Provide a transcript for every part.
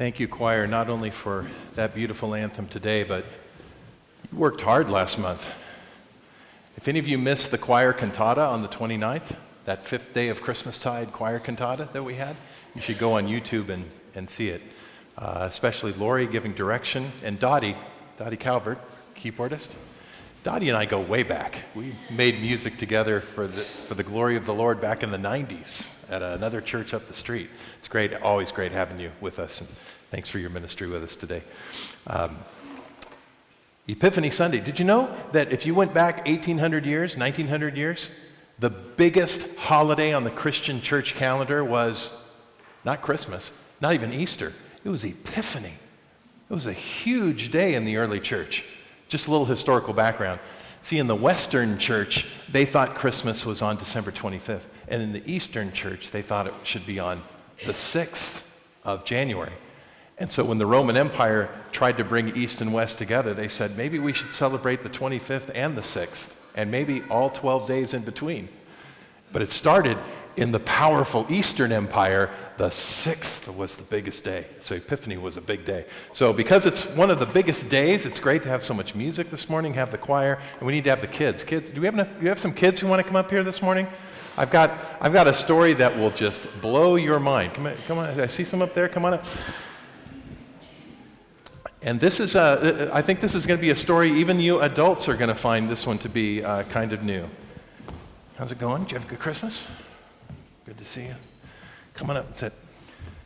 Thank you, choir, not only for that beautiful anthem today, but you worked hard last month. If any of you missed the choir cantata on the 29th, that fifth day of Christmastide choir cantata that we had, you should go on YouTube and see it. Especially Lori giving direction, and Dottie Calvert, keyboardist. Dottie and I go way back. We made music together for the glory of the Lord back in the 90s at another church up the street. It's great, always great having you with us, and thanks for your ministry with us today. Epiphany Sunday. Did you know that if you went back 1,800 years, 1,900 years, the biggest holiday on the Christian church calendar was not Christmas, not even Easter. It was Epiphany. It was a huge day in the early church. Just a little historical background. See, in the Western church, they thought Christmas was on December 25th. And in the Eastern church, they thought it should be on the 6th of January. And so when the Roman Empire tried to bring East and West together, they said, maybe we should celebrate the 25th and the 6th, and maybe all 12 days in between. But it started in the powerful Eastern Empire. The 6th was the biggest day. So Epiphany was a big day. So because it's one of the biggest days, it's great to have so much music this morning, have the choir, and we need to have the kids. Kids, do you have some kids who want to come up here this morning? I've got a story that will just blow your mind. Come on, I see some up there. Come on up. And this is, I think this is going to be a story even you adults are going to find this one to be kind of new. How's it going? Did you have a good Christmas? Good to see you. Come on up and sit.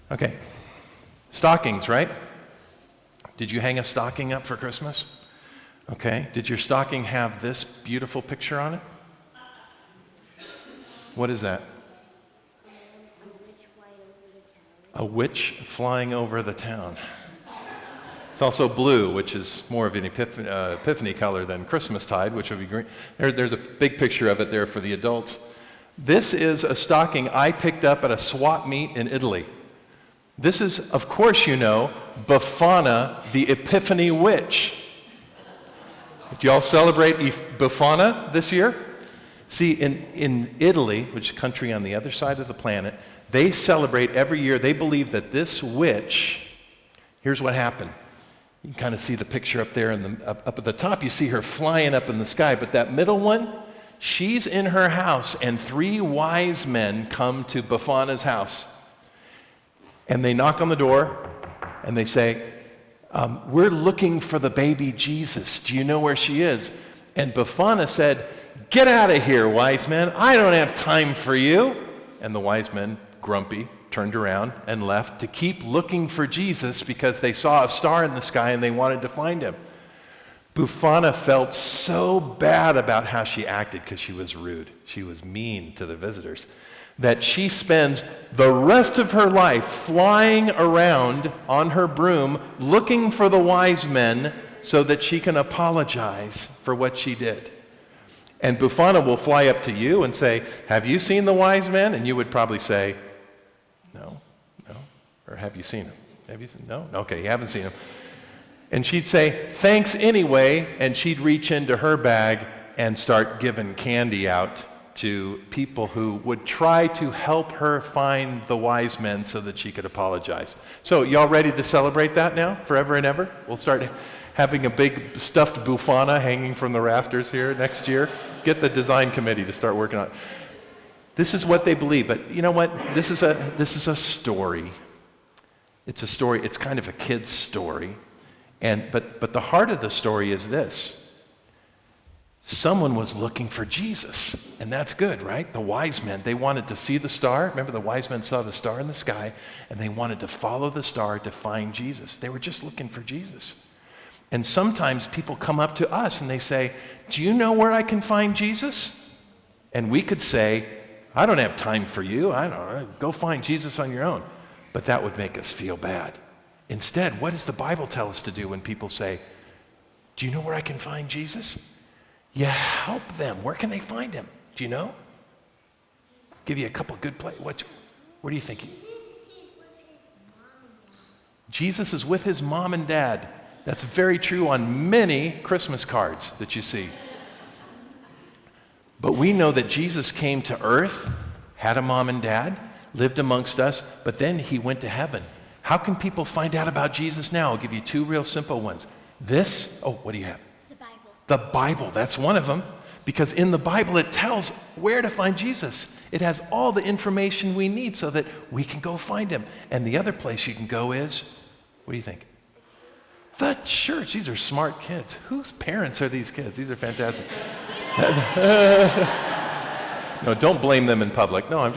Okay. Stockings, right? Did you hang a stocking up for Christmas? Okay. Did your stocking have this beautiful picture on it? What is that? A witch flying over the town. It's also blue, which is more of an epiphany color than Christmastide, which would be green. There's a big picture of it there for the adults. This is a stocking I picked up at a swap meet in Italy. This is, of course you know, Befana, the Epiphany witch. Do y'all celebrate Befana this year? See, in Italy, which is a country on the other side of the planet, they celebrate every year. They believe that this witch, here's what happened. You can kind of see the picture up there, up at the top, you see her flying up in the sky, but that middle one, she's in her house, and 3 wise men come to Befana's house. And they knock on the door, and they say, we're looking for the baby Jesus. Do you know where she is? And Befana said, get out of here, wise men. I don't have time for you. And the wise men, grumpy, turned around and left to keep looking for Jesus because they saw a star in the sky and they wanted to find him. Befana felt so bad about how she acted because she was rude. She was mean to the visitors, that she spends the rest of her life flying around on her broom looking for the wise men so that she can apologize for what she did. And Befana will fly up to you and say, have you seen the wise men? And you would probably say, no. Or have you seen them? Have you seen? No? Okay, you haven't seen them. And she'd say, thanks anyway, and she'd reach into her bag and start giving candy out to people who would try to help her find the wise men so that she could apologize. So y'all ready to celebrate that now, forever and ever? We'll start having a big stuffed Befana hanging from the rafters here next year. Get the design committee to start working on it. This is what they believe, but you know what? This is a story. It's a story. It's kind of a kid's story. But the heart of the story is this. Someone was looking for Jesus, and that's good, right? The wise men, they wanted to see the star. Remember, the wise men saw the star in the sky, and they wanted to follow the star to find Jesus. They were just looking for Jesus. And sometimes people come up to us and they say, do you know where I can find Jesus? And we could say, I don't have time for you. I don't know. Go find Jesus on your own. But that would make us feel bad. Instead, what does the Bible tell us to do when people say, do you know where I can find Jesus? You help them. Where can they find him? Do you know? Give you a couple good places. What are you thinking? Jesus is with his mom and dad. That's very true on many Christmas cards that you see. But we know that Jesus came to earth, had a mom and dad, lived amongst us, but then he went to heaven. How can people find out about Jesus now? I'll give you two real simple ones. What do you have? The Bible. The Bible, that's one of them. Because in the Bible, it tells where to find Jesus. It has all the information we need so that we can go find him. And the other place you can go is, what do you think? The church. These are smart kids. Whose parents are these kids? These are fantastic. No, don't blame them in public. No,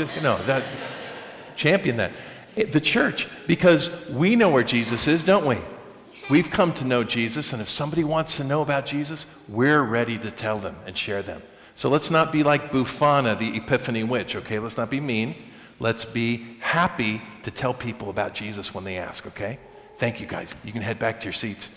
champion that. The church, because we know where Jesus is, don't we? We've come to know Jesus, and if somebody wants to know about Jesus, we're ready to tell them and share them. So let's not be like Befana, the Epiphany witch, okay? Let's not be mean. Let's be happy to tell people about Jesus when they ask, okay? Thank you, guys. You can head back to your seats.